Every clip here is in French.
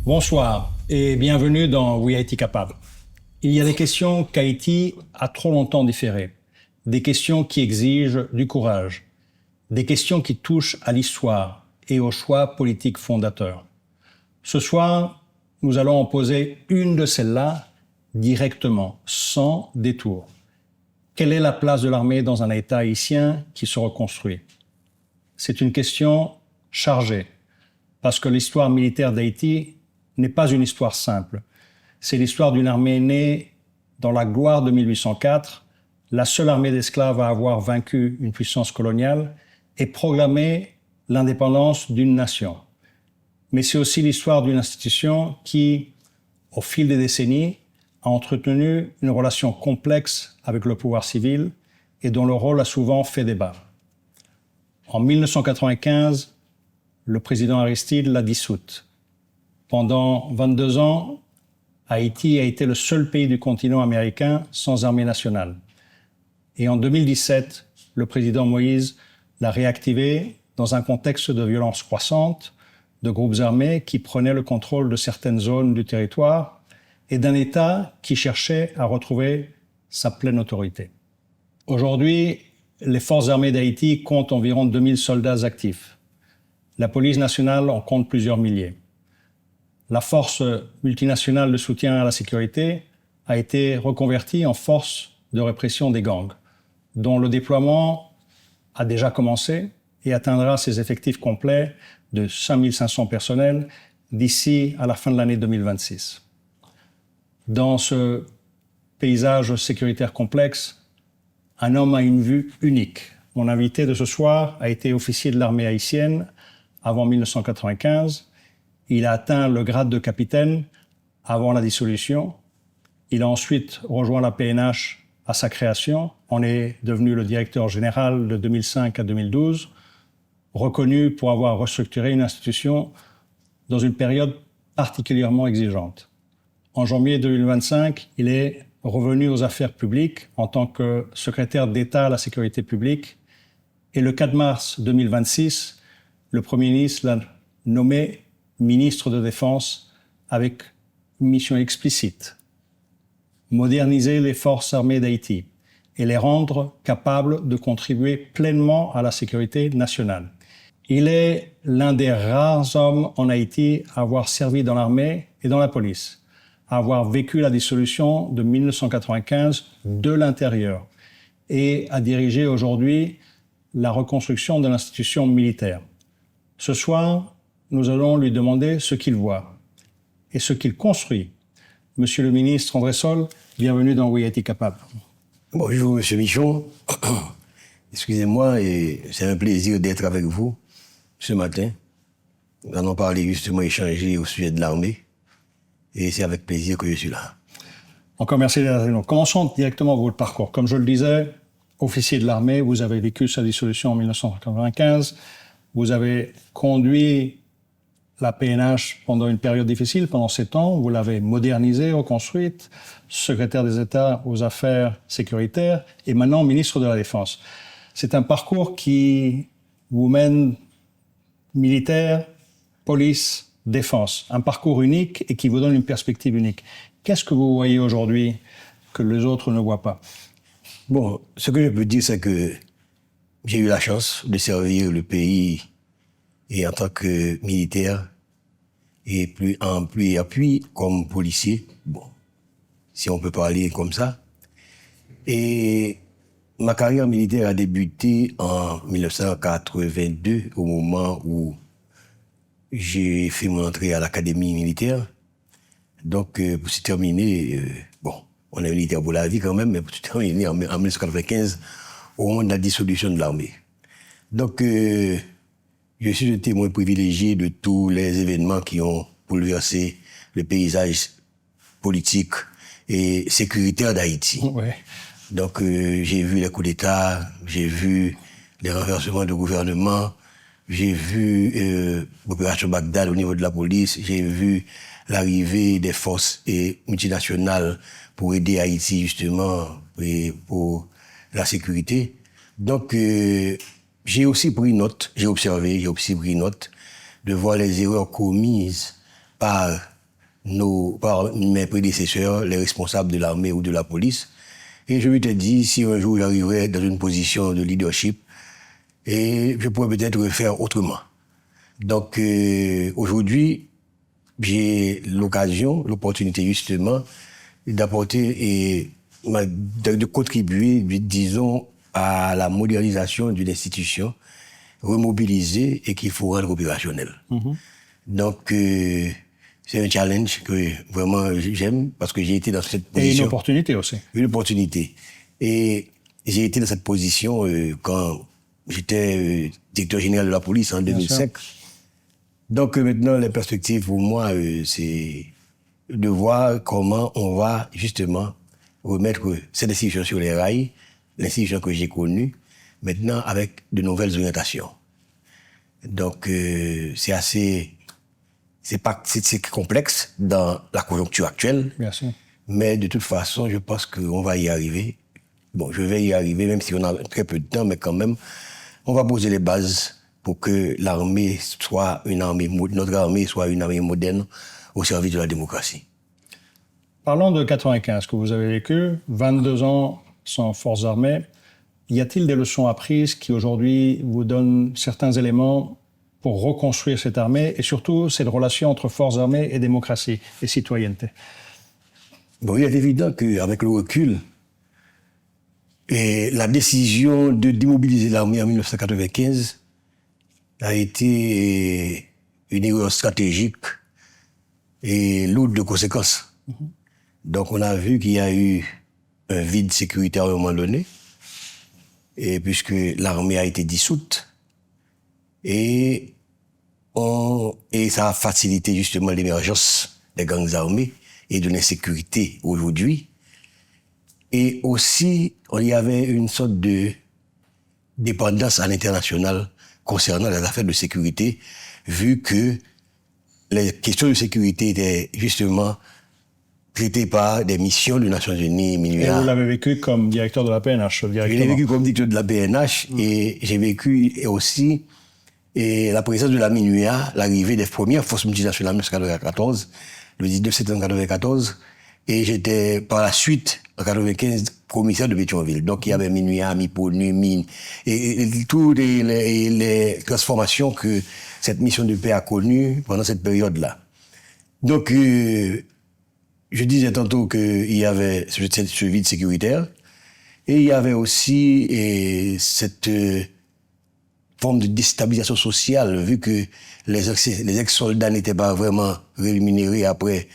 Bonsoir et bienvenue dans We Haïti Capable. Il y a des questions qu'Haïti a trop longtemps différées, des questions qui exigent du courage, des questions qui touchent à l'histoire et aux choix politiques fondateurs. Ce soir, nous allons en poser une de celles-là directement, sans détour. Quelle est la place de l'armée dans un État haïtien qui se reconstruit? C'est une question chargée, parce que l'histoire militaire d'Haïti n'est pas une histoire simple. C'est l'histoire d'une armée née dans la gloire de 1804, la seule armée d'esclaves à avoir vaincu une puissance coloniale et proclamé l'indépendance d'une nation. Mais c'est aussi l'histoire d'une institution qui, au fil des décennies, a entretenu une relation complexe avec le pouvoir civil et dont le rôle a souvent fait débat. En 1995, le président Aristide l'a dissoute. Pendant 22 ans, Haïti a été le seul pays du continent américain sans armée nationale. Et en 2017, le président Moïse l'a réactivée dans un contexte de violence croissante, de groupes armés qui prenaient le contrôle de certaines zones du territoire et d'un État qui cherchait à retrouver sa pleine autorité. Aujourd'hui, les forces armées d'Haïti comptent environ 2000 soldats actifs. La police nationale en compte plusieurs milliers. La force multinationale de soutien à la sécurité a été reconvertie en force de répression des gangs, dont le déploiement a déjà commencé et atteindra ses effectifs complets de 5500 personnels d'ici à la fin de l'année 2026. Dans ce paysage sécuritaire complexe, un homme a une vue unique. Mon invité de ce soir a été officier de l'armée haïtienne avant 1995. Il a atteint le grade de capitaine avant la dissolution. Il a ensuite rejoint la PNH à sa création. On est devenu le directeur général de 2005 à 2012, reconnu pour avoir restructuré une institution dans une période particulièrement exigeante. En janvier 2025, il est revenu aux affaires publiques en tant que secrétaire d'État à la sécurité publique. Et le 4 mars 2026, le Premier ministre l'a nommé ministre de Défense avec une mission explicite: moderniser les forces armées d'Haïti et les rendre capables de contribuer pleinement à la sécurité nationale. Il est l'un des rares hommes en Haïti à avoir servi dans l'armée et dans la police, à avoir vécu la dissolution de 1995 de l'intérieur et à diriger aujourd'hui la reconstruction de l'institution militaire. Ce soir, nous allons lui demander ce qu'il voit et ce qu'il construit. Monsieur le ministre André Sol, bienvenue dans We Haïti Capable. Bonjour, monsieur Michon. Excusez-moi, et c'est un plaisir d'être avec vous ce matin. Nous allons parler justement, échanger au sujet de l'armée. Et c'est avec plaisir que je suis là. Encore merci d'être avec nous. Commençons directement votre parcours. Comme je le disais, officier de l'armée, vous avez vécu sa dissolution en 1995. Vous avez conduit la PNH pendant une période difficile, pendant 7 ans. Vous l'avez modernisée, reconstruite, secrétaire des États aux affaires sécuritaires et maintenant ministre de la Défense. C'est un parcours qui vous mène militaire, police, défense. Un parcours unique et qui vous donne une perspective unique. Qu'est-ce que vous voyez aujourd'hui que les autres ne voient pas? Bon, ce que je peux dire, c'est que j'ai eu la chance de servir le pays et en tant que militaire et en appui comme policier. Bon, si on peut parler comme ça. Et ma carrière militaire a débuté en 1982, au moment où j'ai fait mon entrée à l'académie militaire. Donc, pour se terminer, bon, on est militaire pour la vie quand même, mais pour se terminer en 1995, au moment de la dissolution de l'armée. Donc, je suis un témoin privilégié de tous les événements qui ont bouleversé le paysage politique et sécuritaire d'Haïti. Ouais. Donc, j'ai vu les coups d'État, j'ai vu les renversements de gouvernement, j'ai vu l'opération Bagdad au niveau de la police, j'ai vu l'arrivée des forces multinationales pour aider Haïti justement et pour la sécurité. Donc, j'ai aussi pris note, j'ai aussi pris note de voir les erreurs commises par par mes prédécesseurs, les responsables de l'armée ou de la police. Et je m'étais dit, si un jour j'arriverais dans une position de leadership, et je pourrais peut-être faire autrement. Donc aujourd'hui, j'ai l'opportunité justement d'apporter et de contribuer, disons, à la modernisation d'une institution remobilisée et qu'il faut rendre opérationnelle. Donc c'est un challenge que vraiment j'aime parce que j'ai été dans cette position. Et une opportunité aussi. Une opportunité. Et j'ai été dans cette position quand j'étais directeur général de la police en 2005. Donc maintenant, les perspectives pour moi, c'est de voir comment on va justement remettre cette institution sur les rails, l'institution que j'ai connue, maintenant avec de nouvelles orientations. Donc c'est assez... C'est complexe dans la conjoncture actuelle. Bien sûr. Mais de toute façon, je pense qu'on va y arriver. Bon, je vais y arriver, même si on a très peu de temps, mais quand même, on va poser les bases pour que l'armée soit notre armée soit une armée moderne au service de la démocratie. Parlons de 95 que vous avez vécu, 22 ans sans forces armées. Y a-t-il des leçons apprises qui aujourd'hui vous donnent certains éléments pour reconstruire cette armée et surtout cette relation entre forces armées et démocratie et citoyenneté? Bon, il est évident qu'avec le recul, et la décision de démobiliser l'armée en 1995 a été une erreur stratégique et lourde de conséquences. Donc on a vu qu'il y a eu un vide sécuritaire à un moment donné, et puisque l'armée a été dissoute, et ça a facilité justement l'émergence des gangs armés et de l'insécurité aujourd'hui. Et aussi, il y avait une sorte de dépendance à l'international concernant les affaires de sécurité, vu que les questions de sécurité étaient justement traitées par des missions des Nations Unies, MINUSA. Et vous l'avez vécu comme directeur de la PNH, directement. Je l'ai vécu comme directeur de la PNH et j'ai vécu aussi la présence de la MINUSA, l'arrivée des premières forces multinationales en 1994, le 19 septembre 1994, et j'étais par la suite, en 1995, commissaire de Pétionville. Donc il y avait MINUSA, MIPONU, MINE, et toutes les transformations que cette mission de paix a connues pendant cette période-là. Donc, je disais tantôt qu'il y avait ce vide sécuritaire, et il y avait aussi cette forme de déstabilisation sociale, vu que les ex-soldats n'étaient pas vraiment rémunérés après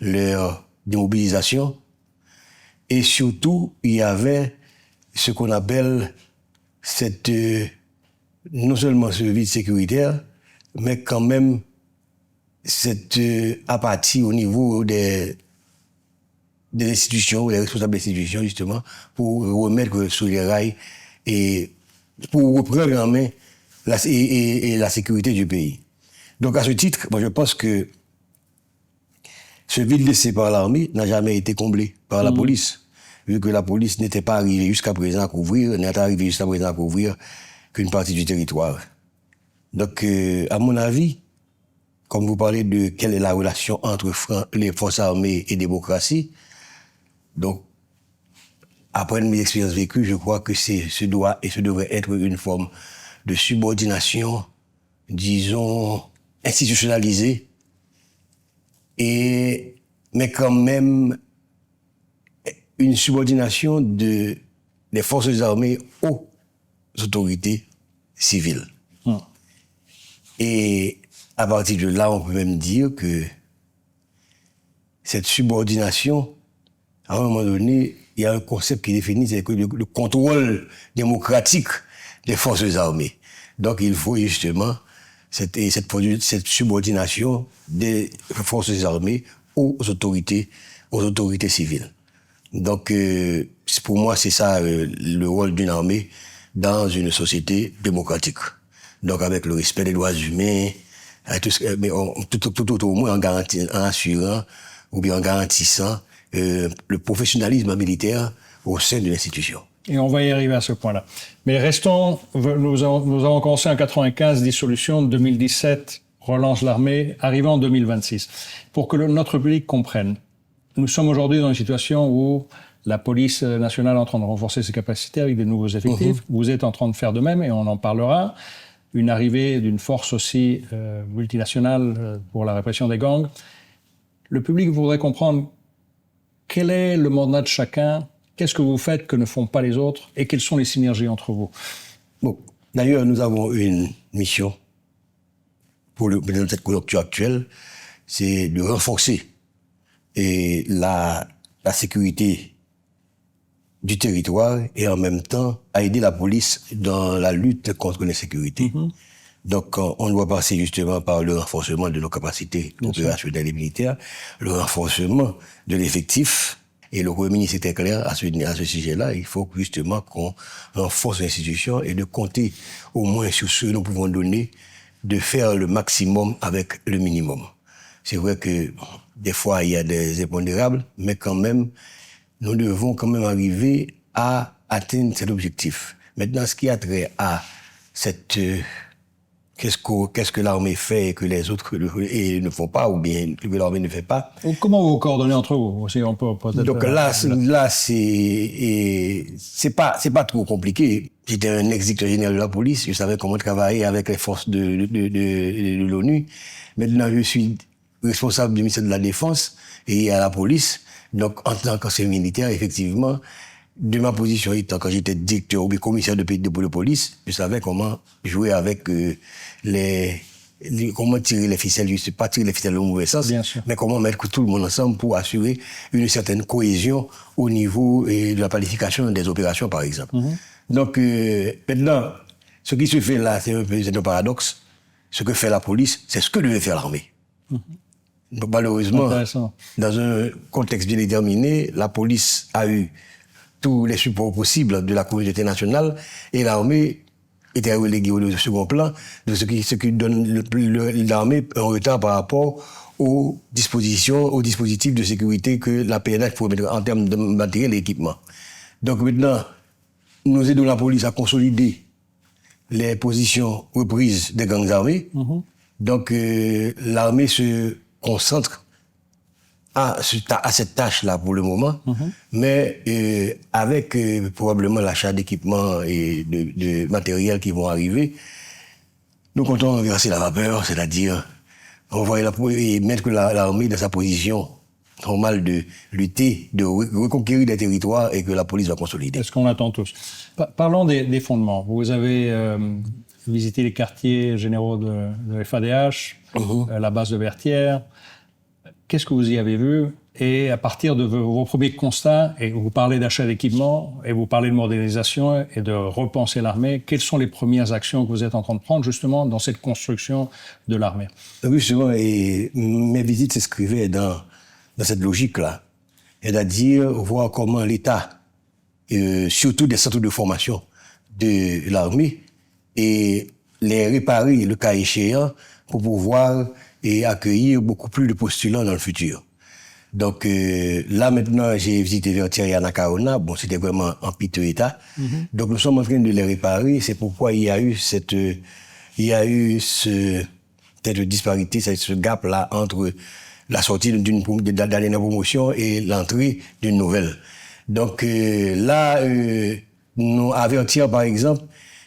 leur démobilisation. Et surtout, il y avait ce qu'on appelle non seulement ce vide sécuritaire, mais quand même cette apathie au niveau des institutions, les responsables des institutions, justement, pour remettre sur les rails et pour reprendre en main la sécurité du pays. Donc, à ce titre, moi, je pense que ce vide laissé par l'armée n'a jamais été comblé par la police, vu que la police n'était pas arrivée jusqu'à présent à couvrir qu'une partie du territoire. Donc, à mon avis, comme vous parlez de quelle est la relation entre les forces armées et démocratie, donc, après mes expériences vécues, je crois que ce doit et ce devrait être une forme de subordination, disons, institutionnalisée, mais quand même une subordination des forces armées aux autorités civiles. Et à partir de là, on peut même dire que cette subordination, à un moment donné, il y a un concept qui est défini, c'est que le contrôle démocratique des forces armées. Donc il faut justement cette subordination des forces armées aux autorités civiles. Donc pour moi, c'est ça le rôle d'une armée dans une société démocratique. Donc avec le respect des droits humains, mais tout au moins en assurant ou bien en garantissant le professionnalisme militaire au sein de l'institution. Et on va y arriver à ce point-là. Mais restons, nous avons commencé en 95, dissolution, 2017, relance l'armée, arrivé en 2026. Pour que notre public comprenne, nous sommes aujourd'hui dans une situation où la police nationale est en train de renforcer ses capacités avec des nouveaux effectifs. Vous êtes en train de faire de même et on en parlera. Une arrivée d'une force aussi multinationale pour la répression des gangs. Le public voudrait comprendre quel est le mandat de chacun, qu'est-ce que vous faites que ne font pas les autres et quelles sont les synergies entre vous. Bon, d'ailleurs, nous avons une mission dans cette conjoncture actuelle, c'est de renforcer et la sécurité du territoire et en même temps à aider la police dans la lutte contre l'insécurité. Donc, on doit passer justement par le renforcement de nos capacités opérationnelles et militaires, le renforcement de l'effectif. Et le Premier ministre était clair à ce sujet-là. Il faut justement qu'on renforce l'institution et de compter au moins sur ce que nous pouvons donner, de faire le maximum avec le minimum. C'est vrai que des fois, il y a des impondérables, mais quand même, nous devons quand même arriver à atteindre cet objectif. Maintenant, ce qui a trait à cette... qu'est-ce que l'armée fait et que les autres ne font pas, ou bien que l'armée ne fait pas. Comment vous vous coordonnez entre vous aussi, on peut Donc là, c'est pas trop compliqué. J'étais un ex-directeur général de la police, je savais comment travailler avec les forces de l'ONU. Maintenant, je suis responsable du ministère de la Défense et à la police. Donc, en tant qu'ancien militaire, effectivement, de ma position étant quand j'étais directeur ou commissaire de police, je savais comment jouer avec comment tirer les ficelles, je sais pas tirer les ficelles au mauvais sens, mais comment mettre tout le monde ensemble pour assurer une certaine cohésion au niveau de la planification des opérations, par exemple. Donc, maintenant, ce qui se fait là, c'est un paradoxe. Ce que fait la police, c'est ce que devait faire l'armée. Donc, malheureusement, dans un contexte bien déterminé, la police a eu tous les supports possibles de la communauté nationale et l'armée était reléguée au second plan, de ce qui donne l'armée un retard par rapport aux dispositifs de sécurité que la PNH pourrait mettre en termes de matériel et équipement. Donc maintenant, nous aidons la police à consolider les positions reprises des gangs armés. Donc l'armée se concentre à cette tâche-là pour le moment, mais avec probablement l'achat d'équipements et de matériel qui vont arriver, nous comptons renverser la vapeur, c'est-à-dire mettre l'armée dans sa position normale de lutter, de reconquérir des territoires et que la police va consolider. C'est ce qu'on attend tous. Parlons des fondements. Vous avez visité les quartiers généraux de FADH, la base de Vertières. Qu'est-ce que vous y avez vu? Et à partir de vos premiers constats, et vous parlez d'achat d'équipement, et vous parlez de modernisation et de repenser l'armée, quelles sont les premières actions que vous êtes en train de prendre justement dans cette construction de l'armée? Oui, justement, et mes visites s'inscrivaient dans cette logique-là. C'est-à-dire voir comment l'État, surtout des centres de formation de l'armée, et les réparer le cas échéant pour pouvoir accueillir beaucoup plus de postulants dans le futur. Donc là maintenant, j'ai visité Vertières et Anacaona. Bon, c'était vraiment en piteux état. Donc nous sommes en train de les réparer. C'est pourquoi il y a eu cette disparité, ce gap-là entre la sortie de la dernière promotion et l'entrée d'une nouvelle. Donc là, nous, à Vertières par exemple,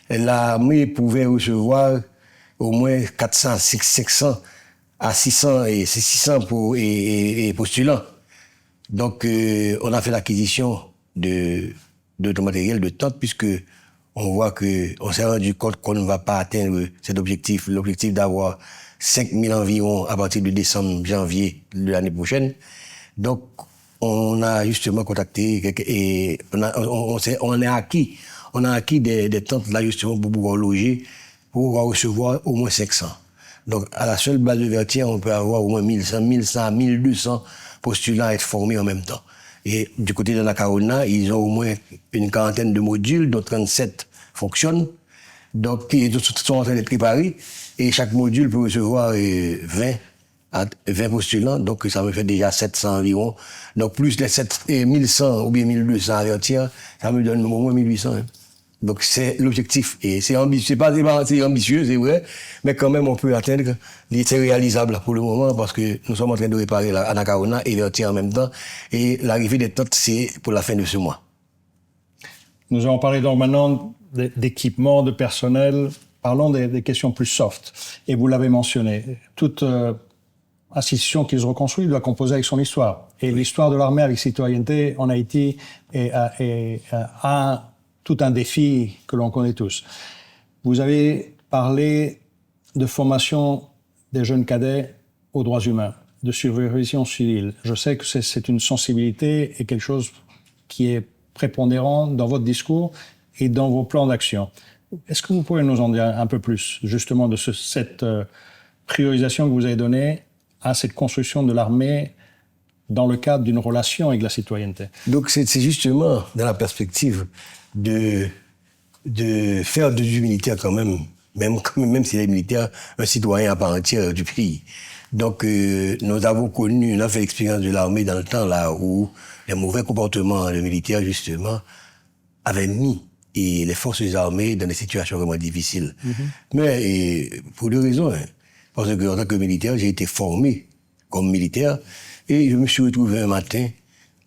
l'armée pouvait recevoir au moins 400, 500 à 600 postulants. Donc, on a fait l'acquisition de matériel de tente puisque on voit on s'est rendu compte qu'on ne va pas atteindre cet objectif, l'objectif d'avoir 5000 environ à partir de décembre, janvier de l'année prochaine. Donc, on a justement contacté et on a acquis des tentes là justement pour pouvoir loger, pour pouvoir recevoir au moins 500. Donc, à la seule base de Vertières, on peut avoir au moins 1100, 1200 postulants à être formés en même temps. Et du côté de Anacaona, ils ont au moins une quarantaine de modules, dont 37 fonctionnent. Donc, ils sont en train d'être préparés. Et chaque module peut recevoir 20 postulants. Donc, ça me fait déjà 700 environ. Donc, plus les 1100 ou bien 1200 à Vertières, ça me donne au moins 1800. Donc c'est l'objectif et c'est ambitieux, c'est ambitieux, c'est vrai, mais quand même on peut atteindre, c'est réalisable pour le moment parce que nous sommes en train de réparer la Anacarona et le en même temps et l'arrivée des tentes c'est pour la fin de ce mois. Nous allons parler donc maintenant d'équipement, de personnel. Parlons des questions plus soft. Et vous l'avez mentionné, toute institution qui se reconstruit doit composer avec son histoire. Et l'histoire de l'armée avec citoyenneté en Haïti a tout un défi que l'on connaît tous. Vous avez parlé de formation des jeunes cadets aux droits humains, de supervision civile. Je sais que c'est une sensibilité et quelque chose qui est prépondérant dans votre discours et dans vos plans d'action. Est-ce que vous pouvez nous en dire un peu plus, justement, de cette priorisation que vous avez donnée à cette construction de l'armée dans le cadre d'une relation avec la citoyenneté? Donc c'est justement dans la perspective de faire du militaire quand même s'il est militaire, un citoyen à part entière du pays. Donc nous avons fait l'expérience de l'armée dans le temps là où les mauvais comportements des militaires justement avaient mis les forces armées dans des situations vraiment difficiles. Mais pour deux raisons. Parce que en tant que militaire, j'ai été formé comme militaire et je me suis retrouvé un matin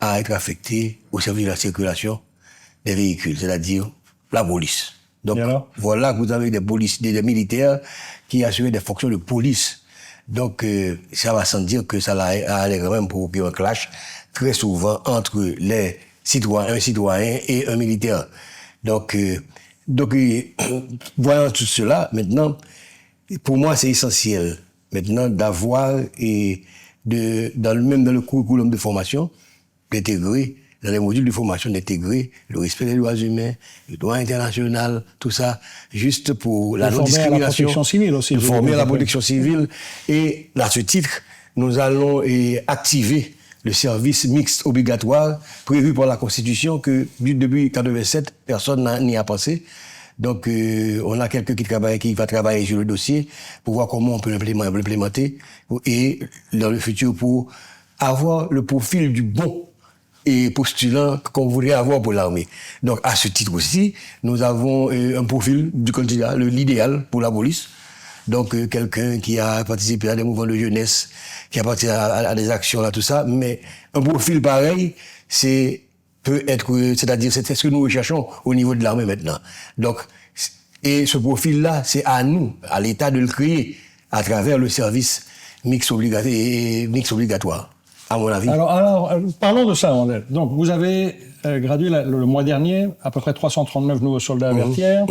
à être affecté au service de la circulation des véhicules, c'est-à-dire la police. Donc voilà que vous avez des militaires qui assuraient des fonctions de police. Donc ça va sans dire que ça allait quand même provoquer un clash très souvent entre un citoyen et un militaire. Donc voyant tout cela, maintenant, pour moi, c'est essentiel maintenant d'avoir dans le curriculum de formation, d'intégrer, dans les modules de formation, d'intégrer le respect des droits humains, le droit international, tout ça, juste pour la non-discrimination. La protection civile aussi. Former à la protection civile. Et à ce titre, nous allons activer le service mixte obligatoire prévu par la Constitution que depuis 1987, personne n'y a pensé. Donc, on a quelqu'un qui va travailler sur le dossier pour voir comment on peut l'implémenter et dans le futur pour avoir le profil du bon et postulant qu'on voudrait avoir pour l'armée. Donc, à ce titre aussi, nous avons un profil du candidat, l'idéal pour la police. Donc, quelqu'un qui a participé à des mouvements de jeunesse, qui a participé à des actions là, tout ça. Mais un profil pareil, c'est-à-dire, c'est ce que nous recherchons au niveau de l'armée maintenant. Donc, et ce profil-là, c'est à nous, à l'État de le créer à travers le service mixte obligatoire, à mon avis. Alors parlons de ça, Andel. Donc, vous avez gradué le mois dernier à peu près 339 nouveaux soldats à Vertières.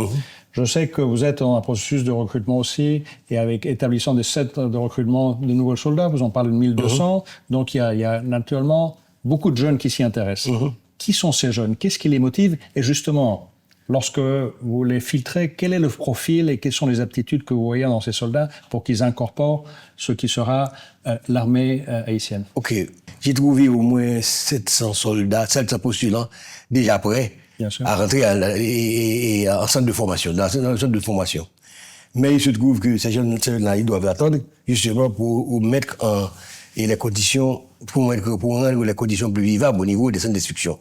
Je sais que vous êtes dans un processus de recrutement aussi, et avec établissant des centres de recrutement de nouveaux soldats, vous en parlez de 1200. Donc, il y a naturellement beaucoup de jeunes qui s'y intéressent. Qui sont ces jeunes? Qu'est-ce qui les motive? Et justement, lorsque vous les filtrez, quel est le profil et quelles sont les aptitudes que vous voyez dans ces soldats pour qu'ils incorporent ce qui sera l'armée haïtienne? OK. J'ai trouvé au moins 700 soldats, 700 postulants déjà prêts à rentrer en centre de formation, dans le centre de formation. Mais il se trouve que ces jeunes-là, ils doivent attendre justement pour mettre les conditions, pour rendre les conditions plus vivables au niveau des centres d'instruction.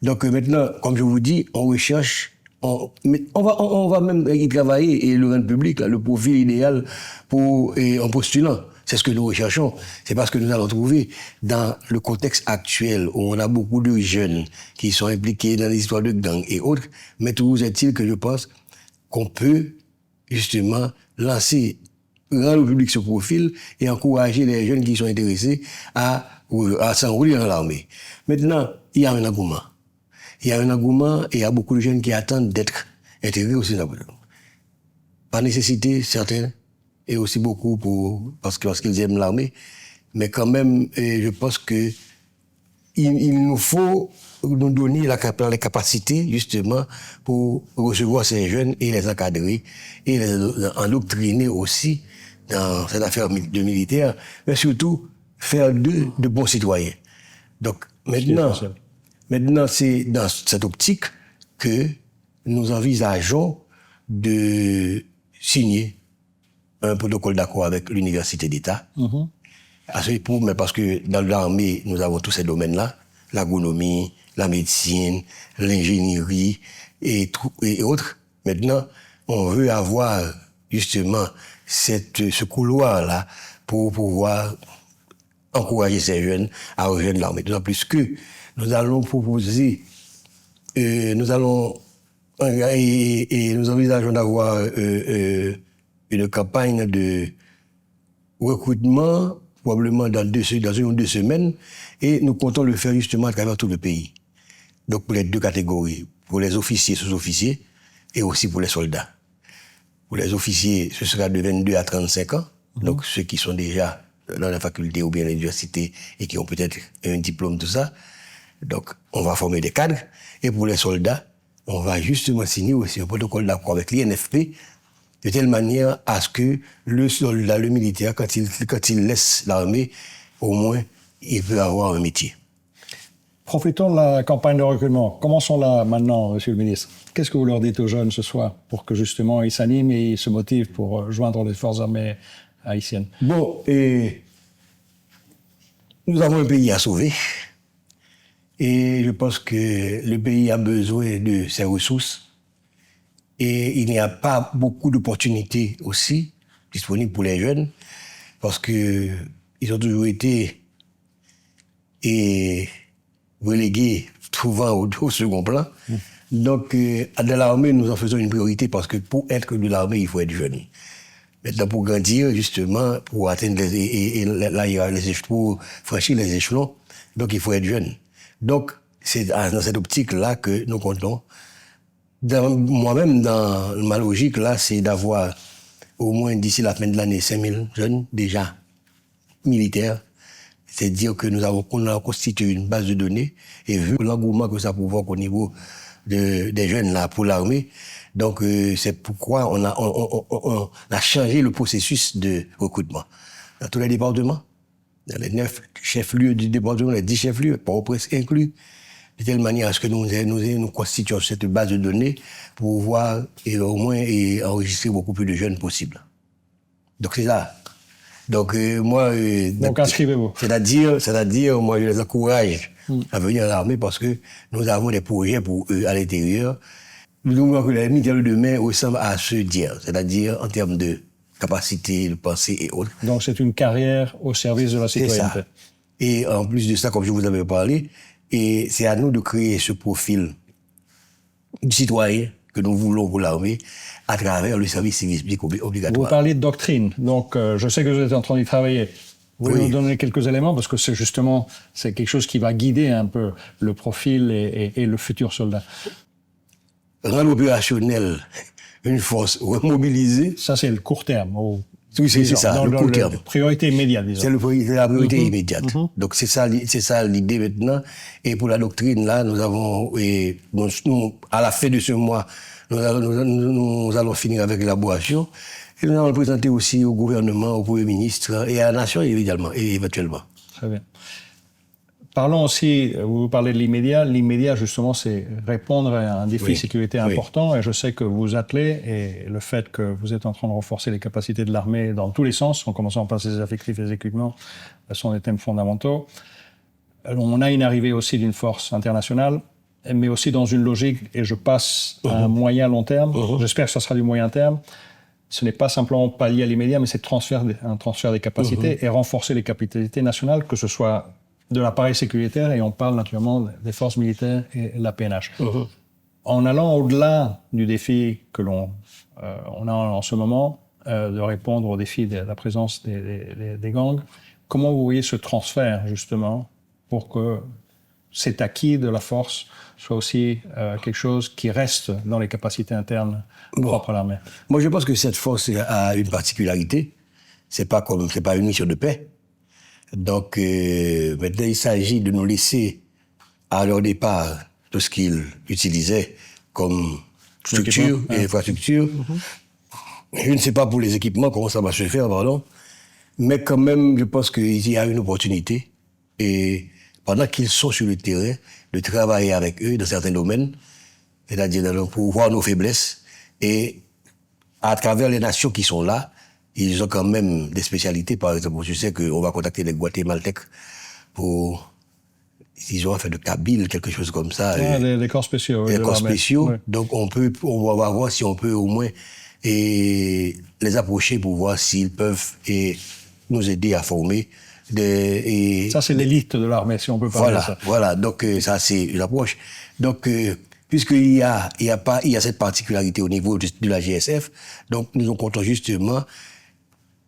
Donc maintenant, comme je vous dis, on recherche, on va même y travailler et le rendre public, là, le profil idéal pour un postulant. C'est ce que nous recherchons. C'est parce que nous allons trouver dans le contexte actuel où on a beaucoup de jeunes qui sont impliqués dans les histoires de gangs et autres. Mais toujours est-il que je pense qu'on peut justement rendre au public ce profil et encourager les jeunes qui sont intéressés à s'enrôler dans l'armée. Maintenant, il y a un engouement. Il y a un engouement et il y a beaucoup de jeunes qui attendent d'être intégrés au Sénat. Par nécessité, certains, et aussi beaucoup parce qu'ils aiment l'armée. Mais quand même, je pense que il nous faut nous donner les capacités, justement, pour recevoir ces jeunes et les encadrer et les endoctriner aussi dans cette affaire de militaire, mais surtout faire d'eux de bons citoyens. Donc, maintenant, c'est dans cette optique que nous envisageons de signer un protocole d'accord avec l'Université d'État. Mais parce que dans l'armée, nous avons tous ces domaines-là, l'agronomie, la médecine, l'ingénierie et autres. Maintenant, on veut avoir justement ce couloir-là pour pouvoir encourager ces jeunes à rejoindre l'armée. D'autant plus que nous allons proposer, nous envisageons d'avoir une campagne de recrutement probablement dans une ou 2 semaines, et nous comptons le faire justement à travers tout le pays. Donc pour les 2 catégories, pour les officiers, sous-officiers, et aussi pour les soldats. Pour les officiers, ce sera de 22 à 35 ans, donc ceux qui sont déjà dans la faculté ou bien à l'université et qui ont peut-être un diplôme, tout ça. Donc on va former des cadres, et pour les soldats, on va justement signer aussi un protocole d'accord avec l'INFP, de telle manière à ce que le soldat, le militaire, quand il laisse l'armée, au moins, il peut avoir un métier. Profitons de la campagne de recrutement. Commençons là maintenant, Monsieur le ministre. Qu'est-ce que vous leur dites aux jeunes ce soir pour que justement ils s'animent et ils se motivent pour joindre les forces armées haïtiennes? Bon, nous avons un pays à sauver. Et je pense que le pays a besoin de ses ressources. Et il n'y a pas beaucoup d'opportunités aussi disponibles pour les jeunes, parce que ils ont toujours été relégués souvent au second plan. Donc, dans l'armée, nous en faisons une priorité, parce que pour être de l'armée, il faut être jeune. Maintenant, pour grandir, justement, pour atteindre pour franchir les échelons, donc il faut être jeune. Donc, c'est dans cette optique-là que nous comptons. Moi-même, dans ma logique, là, c'est d'avoir au moins d'ici la fin de l'année 5000 jeunes déjà militaires. C'est-à-dire que qu'on a constitué une base de données, et vu l'engouement que ça provoque au niveau des jeunes là pour l'armée, donc c'est pourquoi on a changé le processus de recrutement. Dans tous les départements, dans les 9 chefs-lieux du département, les 10 chefs-lieux, Port-au-Prince inclus, de telle manière à ce que nous constituons cette base de données pour pouvoir au moins enregistrer beaucoup plus de jeunes possible. Donc c'est ça. Donc moi... donc inscrivez-vous. C'est-à-dire, moi je les encourage à venir à l'armée, parce que nous avons des projets pour eux à l'intérieur. Nous voulons que les militaires de demain ressemblent à ceux d'hier, c'est-à-dire en termes de capacité, de pensée et autres. Donc c'est une carrière au service de la citoyenneté. C'est ça. Et en plus de ça, comme je vous avais parlé, et c'est à nous de créer ce profil citoyen que nous voulons pour l'armée à travers le service civique obligatoire. Vous parlez de doctrine, donc je sais que vous êtes en train d'y travailler. Vous pouvez nous donner quelques éléments, parce que c'est quelque chose qui va guider un peu le profil et le futur soldat. Rendre opérationnel une force remobilisée. Ça, c'est le court terme. Oui, c'est ça, le court terme. Priorité immédiate, disons. C'est la priorité immédiate. Donc c'est ça l'idée maintenant. Et pour la doctrine, là, nous avons, à la fin de ce mois, nous allons finir avec l'élaboration. Et nous allons le présenter aussi au gouvernement, au Premier ministre et à la nation, évidemment, et éventuellement. Très bien. Parlons aussi, vous parlez de l'immédiat. L'immédiat, justement, c'est répondre à un défi de sécurité important. Et je sais que vous attelez, et le fait que vous êtes en train de renforcer les capacités de l'armée dans tous les sens, en commençant par ses effectifs et ses équipements, sont des thèmes fondamentaux. On a une arrivée aussi d'une force internationale, mais aussi dans une logique, et je passe à un moyen long terme. J'espère que ça sera du moyen terme. Ce n'est pas simplement pallier à l'immédiat, mais c'est un transfert des capacités et renforcer les capacités nationales, que ce soit de l'appareil sécuritaire, et on parle naturellement des forces militaires et la PNH. En allant au-delà du défi que l'on a en ce moment, de répondre au défi de la présence des gangs, comment vous voyez ce transfert, justement, pour que cet acquis de la force soit aussi quelque chose qui reste dans les capacités internes propres à l'armée? Moi, je pense que cette force a une particularité. C'est pas une mission de paix. Donc, maintenant, il s'agit de nous laisser, à leur départ, tout ce qu'ils utilisaient comme structure et infrastructure. Je ne sais pas pour les équipements comment ça va se faire, mais quand même, je pense qu'il y a une opportunité. Et pendant qu'ils sont sur le terrain, de travailler avec eux dans certains domaines, c'est-à-dire pour voir nos faiblesses. Et à travers les nations qui sont là, ils ont quand même des spécialités. Par exemple, je sais qu'on va contacter les Guatémaltèques pour ils ont fait de Kabyle, quelque chose comme ça. Les corps spéciaux. Les corps spéciaux. Oui. Donc, on va voir si on peut au moins les approcher pour voir s'ils peuvent nous aider à former ça, c'est l'élite de l'armée, si on peut parler de ça. Voilà. Donc, ça, c'est l'approche. Donc, puisqu'il y a cette particularité au niveau de la GSF, donc, nous comptons justement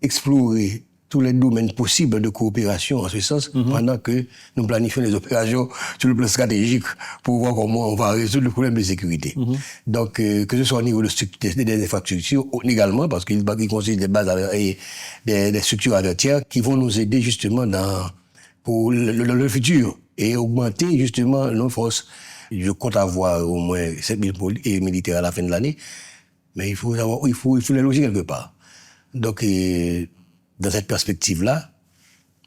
explorer tous les domaines possibles de coopération en ce sens, pendant que nous planifions les opérations sur le plan stratégique pour voir comment on va résoudre le problème de sécurité. Donc, que ce soit au niveau des infrastructures également, parce qu'il constitue des bases et des structures avertières qui vont nous aider justement pour le futur et augmenter justement nos forces. Je compte avoir au moins 7000 militaires à la fin de l'année, mais il faut les loger quelque part. Donc, dans cette perspective-là,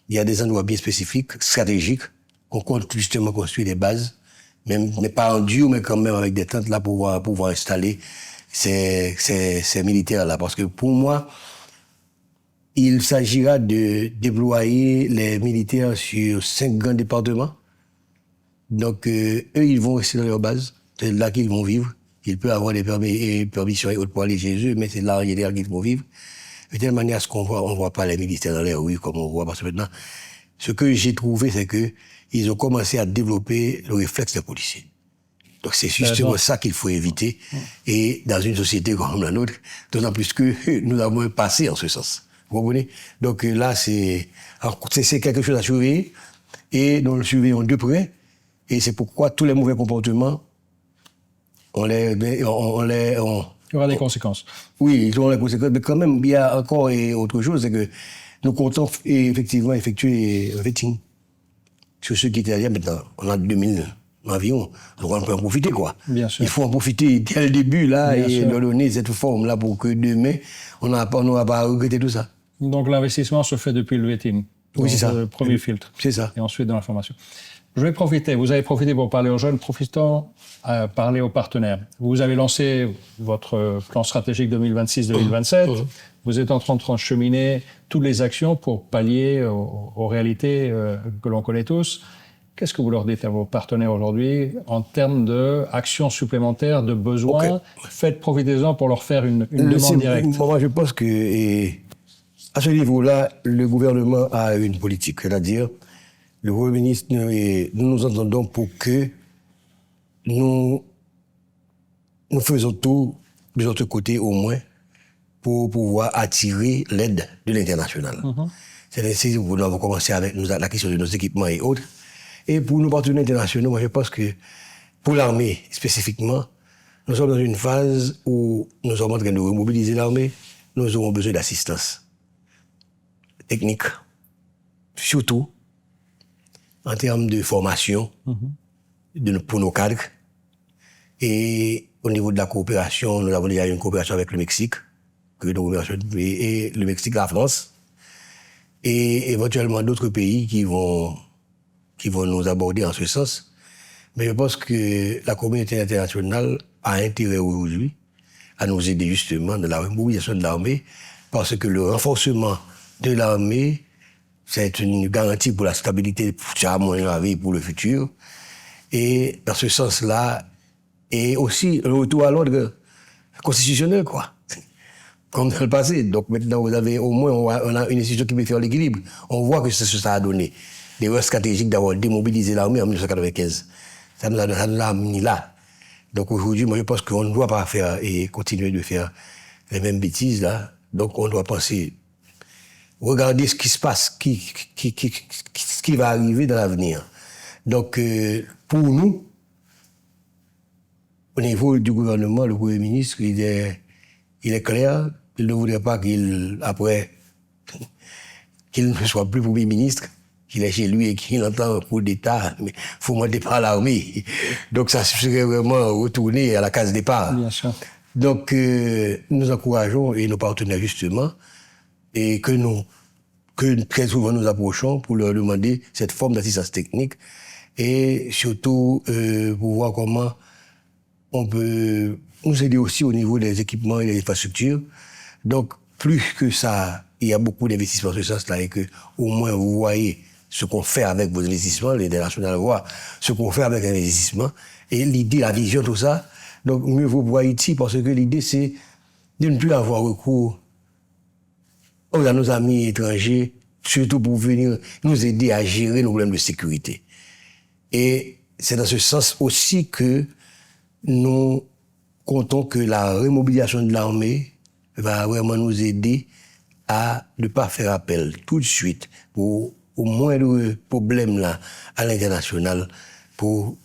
il y a des endroits bien spécifiques, stratégiques, qu'on compte justement construire des bases, mais pas en dur, mais quand même avec des tentes là pour pouvoir installer ces militaires-là. Parce que pour moi, il s'agira de déployer les militaires sur 5 grands départements. Donc, eux, ils vont rester dans leur base. C'est là qu'ils vont vivre. Ils peuvent avoir des permissions et autres pour aller chez eux, mais c'est là en général qu'ils vont vivre. De telle manière à ce qu'on voit pas les militaires dans les rues comme on voit, parce que maintenant, ce que j'ai trouvé, c'est que ils ont commencé à développer le réflexe des policiers. Donc c'est justement ça qu'il faut éviter. Et dans une société comme la nôtre, d'autant plus que nous avons un passé en ce sens. Vous comprenez? Donc là, c'est quelque chose à surveiller, et nous le surveillons de près, et c'est pourquoi tous les mauvais comportements, il y aura des conséquences. Oui, ils auront des conséquences. Mais quand même, il y a encore autre chose, c'est que nous comptons effectivement effectuer un vetting sur ceux qui étaient allés maintenant. On a 2000 environ. Donc on peut en profiter, quoi. Bien sûr. Il faut en profiter dès le début, là, bien et sûr. Leur donner cette forme-là pour que demain, on n'aura pas à regretter tout ça. Donc l'investissement se fait depuis le vetting. Oui, c'est ça. Le premier filtre. C'est ça. Et ensuite dans la formation. Je vais profiter, vous avez profité pour parler aux jeunes, profitons à parler aux partenaires. Vous avez lancé votre plan stratégique 2026-2027, vous êtes en train de cheminer toutes les actions pour pallier aux réalités que l'on connaît tous. Qu'est-ce que vous leur dites à vos partenaires aujourd'hui en termes d'actions supplémentaires, de besoins? Faites, profitez-en pour leur faire une demande directe. Moi, je pense que à ce niveau-là, le gouvernement a une politique, c'est-à-dire le Premier ministre, nous entendons pour que nous faisons tout de notre côté au moins pour pouvoir attirer l'aide de l'international. C'est-à-dire, nous avons commencé avec la question de nos équipements et autres. Et pour nos partenaires internationaux, moi je pense que pour l'armée spécifiquement, nous sommes dans une phase où nous sommes en train de remobiliser l'armée, nous aurons besoin d'assistance technique, surtout en termes de formation pour nos cadres. Et au niveau de la coopération, nous avons déjà une coopération avec le Mexique, et le Mexique, la France, et éventuellement d'autres pays qui vont nous aborder en ce sens. Mais je pense que la communauté internationale a intérêt aujourd'hui à nous aider justement dans la mobilisation de l'armée, parce que le renforcement de l'armée, c'est une garantie pour la stabilité, à mon avis, pour le futur. Et dans ce sens-là, et aussi le retour à l'ordre constitutionnel, quoi. Comme dans le passé. Donc maintenant, vous avez au moins, on a une institution qui peut faire l'équilibre. On voit que c'est ce que ça a donné. L'erreur stratégique d'avoir démobilisé l'armée en 1995. Ça nous a mis là. Donc aujourd'hui, moi je pense qu'on ne doit pas faire et continuer de faire les mêmes bêtises là. Donc on doit penser, regarder ce qui se passe, ce qui va arriver dans l'avenir. Donc pour nous, au niveau du gouvernement, le Premier ministre, il est clair, il ne voudrait pas qu'il ne soit plus Premier ministre, qu'il est chez lui et qu'il entend un coup d'État, mais il faut monter par l'armée. Donc ça serait vraiment retourner à la case départ. Bien sûr. Donc nous encourageons, et nos partenaires justement, et que très souvent nous approchons pour leur demander cette forme d'assistance technique, et surtout pour voir comment on peut nous aider aussi au niveau des équipements et des infrastructures. Donc plus que ça, il y a beaucoup d'investissements dans ce sens-là, et que au moins vous voyez ce qu'on fait avec vos investissements, l'Aide nationale voit ce qu'on fait avec l'investissement, et l'idée, la vision, tout ça. Donc, mieux vaut pour Haïti, parce que l'idée, c'est de ne plus avoir recours à nos amis étrangers, surtout pour venir nous aider à gérer nos problèmes de sécurité. Et c'est dans ce sens aussi que nous comptons que la remobilisation de l'armée va vraiment nous aider à ne pas faire appel tout de suite pour au moindre problème là à l'international pour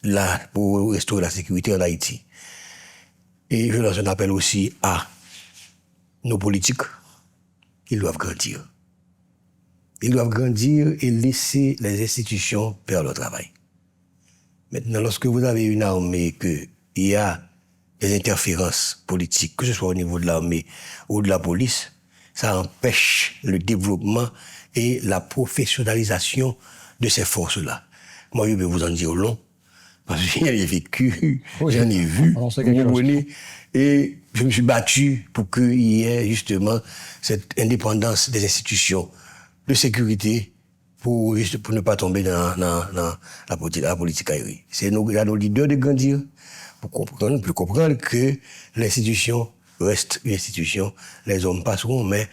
restaurer la sécurité en Haïti. Et je lance un appel aussi à nos politiques. Ils doivent grandir. Ils doivent grandir et laisser les institutions faire leur travail. Maintenant, lorsque vous avez une armée, qu'il y a des interférences politiques, que ce soit au niveau de l'armée ou de la police, ça empêche le développement et la professionnalisation de ces forces-là. Moi, je vais vous en dire long, parce que j'en ai vécu, oui, j'en ai vu, vous comprenez, et je me suis battu pour qu'il y ait justement cette indépendance des institutions de sécurité pour ne pas tomber dans la politique aérienne. C'est à nos leaders de grandir pour comprendre que l'institution reste une institution, les hommes passeront, mais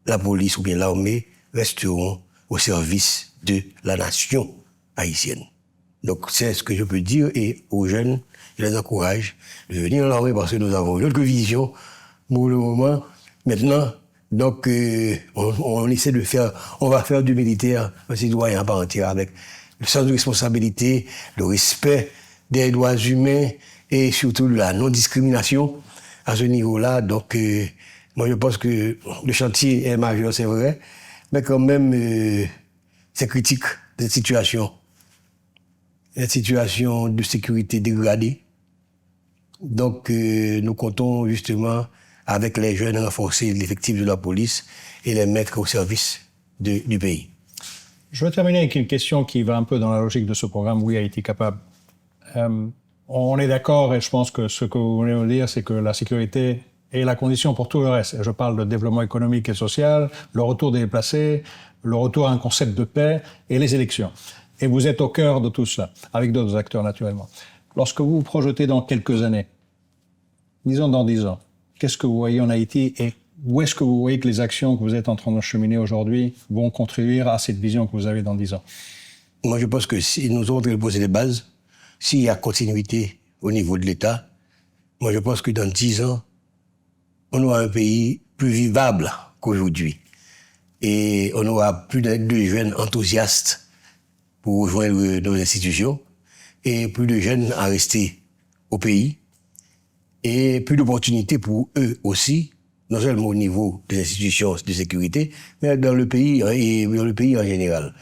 la police ou bien l'armée resteront au service de la nation haïtienne. Donc c'est ce que je peux dire, et aux jeunes, je les encourage de venir dans l'armée parce que nous avons une autre vision pour le moment. Maintenant, donc on essaie de faire, on va faire du militaire un citoyen à part entière avec le sens de responsabilité, le respect des droits humains et surtout la non-discrimination à ce niveau-là. Donc moi je pense que le chantier est majeur, c'est vrai, mais quand même c'est critique cette situation. Une situation de sécurité dégradée. Donc, nous comptons justement avec les jeunes renforcer l'effectif de la police et les mettre au service du pays. Je vais terminer avec une question qui va un peu dans la logique de ce programme Oui Haïti Capable. On est d'accord, et je pense que ce que vous venez de dire, c'est que la sécurité est la condition pour tout le reste. Et je parle de développement économique et social, le retour des déplacés, le retour à un concept de paix et les élections. Et vous êtes au cœur de tout cela, avec d'autres acteurs naturellement. Lorsque vous vous projetez dans quelques années, disons dans 10 ans, qu'est-ce que vous voyez en Haïti et où est-ce que vous voyez que les actions que vous êtes en train de cheminer aujourd'hui vont contribuer à cette vision que vous avez dans 10 ans? Moi, je pense que si nous avons posé les bases, s'il y a continuité au niveau de l'État, moi, je pense que dans 10 ans, on aura un pays plus vivable qu'aujourd'hui. Et on aura plus de jeunes enthousiastes pour rejoindre nos institutions, et plus de jeunes à rester au pays, et plus d'opportunités pour eux aussi, non seulement au niveau des institutions de sécurité, mais dans le pays et dans le pays en général.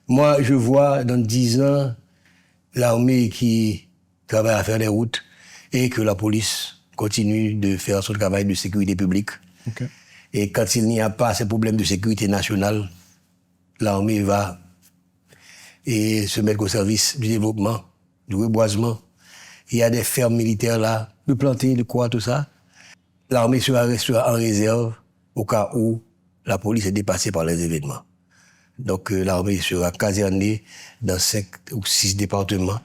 Moi, je vois dans 10 ans l'armée qui travaille à faire des routes et que la police continue de faire son travail de sécurité publique. Okay. Et quand il n'y a pas ces problèmes de sécurité nationale, l'armée va et se mettre au service du développement, du reboisement. Il y a des fermes militaires là, de planter, de quoi, tout ça. L'armée restera en réserve au cas où la police est dépassée par les événements. Donc l'armée sera casernée dans 5 ou 6 départements,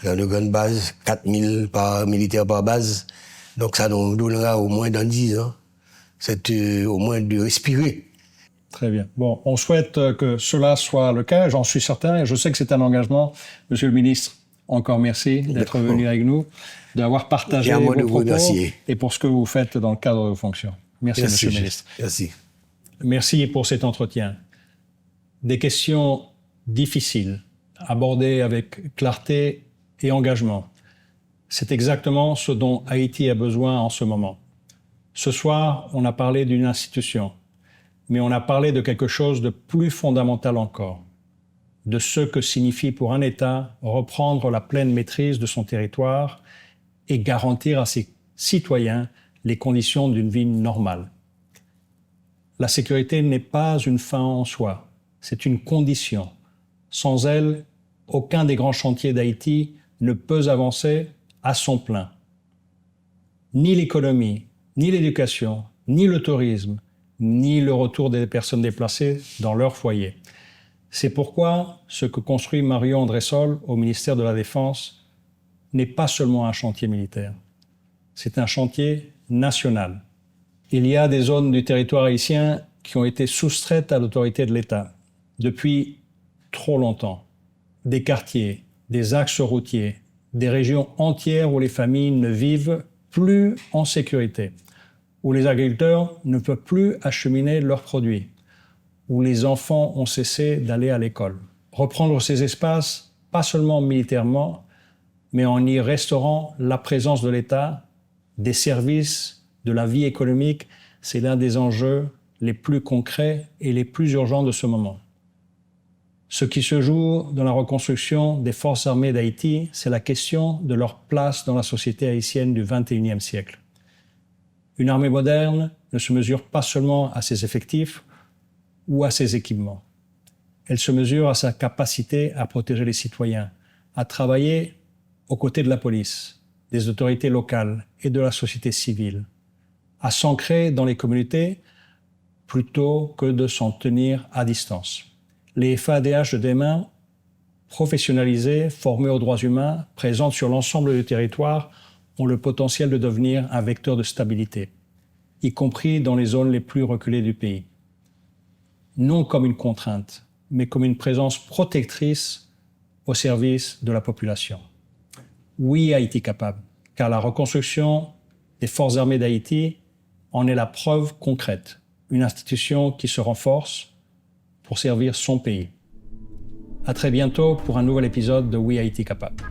dans de grandes bases, 4000 militaires par base. Donc ça nous donnera au moins dans 10 ans, au moins de respirer. Très bien. Bon, on souhaite que cela soit le cas, j'en suis certain, et je sais que c'est un engagement. Monsieur le ministre, encore merci d'être venu avec nous, d'avoir partagé vos propos et pour ce que vous faites dans le cadre de vos fonctions. Merci, monsieur le ministre. Merci. Merci pour cet entretien. Des questions difficiles, abordées avec clarté et engagement. C'est exactement ce dont Haïti a besoin en ce moment. Ce soir, on a parlé d'une institution, mais on a parlé de quelque chose de plus fondamental encore, de ce que signifie pour un État reprendre la pleine maîtrise de son territoire et garantir à ses citoyens les conditions d'une vie normale. La sécurité n'est pas une fin en soi, c'est une condition. Sans elle, aucun des grands chantiers d'Haïti ne peut avancer à son plein. Ni l'économie, ni l'éducation, ni le tourisme, ni le retour des personnes déplacées dans leur foyer. C'est pourquoi ce que construit Marion André-Sol au ministère de la Défense n'est pas seulement un chantier militaire, c'est un chantier national. Il y a des zones du territoire haïtien qui ont été soustraites à l'autorité de l'État depuis trop longtemps. Des quartiers, des axes routiers, des régions entières où les familles ne vivent plus en sécurité, où les agriculteurs ne peuvent plus acheminer leurs produits, où les enfants ont cessé d'aller à l'école. Reprendre ces espaces, pas seulement militairement, mais en y restaurant la présence de l'État, des services, de la vie économique, c'est l'un des enjeux les plus concrets et les plus urgents de ce moment. Ce qui se joue dans la reconstruction des forces armées d'Haïti, c'est la question de leur place dans la société haïtienne du XXIe siècle. Une armée moderne ne se mesure pas seulement à ses effectifs ou à ses équipements. Elle se mesure à sa capacité à protéger les citoyens, à travailler aux côtés de la police, des autorités locales et de la société civile, à s'ancrer dans les communautés plutôt que de s'en tenir à distance. Les FADH de demain, professionnalisés, formés aux droits humains, présents sur l'ensemble du territoire, ont le potentiel de devenir un vecteur de stabilité, y compris dans les zones les plus reculées du pays. Non comme une contrainte, mais comme une présence protectrice au service de la population. Oui, Haïti capable, car la reconstruction des forces armées d'Haïti en est la preuve concrète. Une institution qui se renforce pour servir son pays. À très bientôt pour un nouvel épisode de Oui Haïti capable.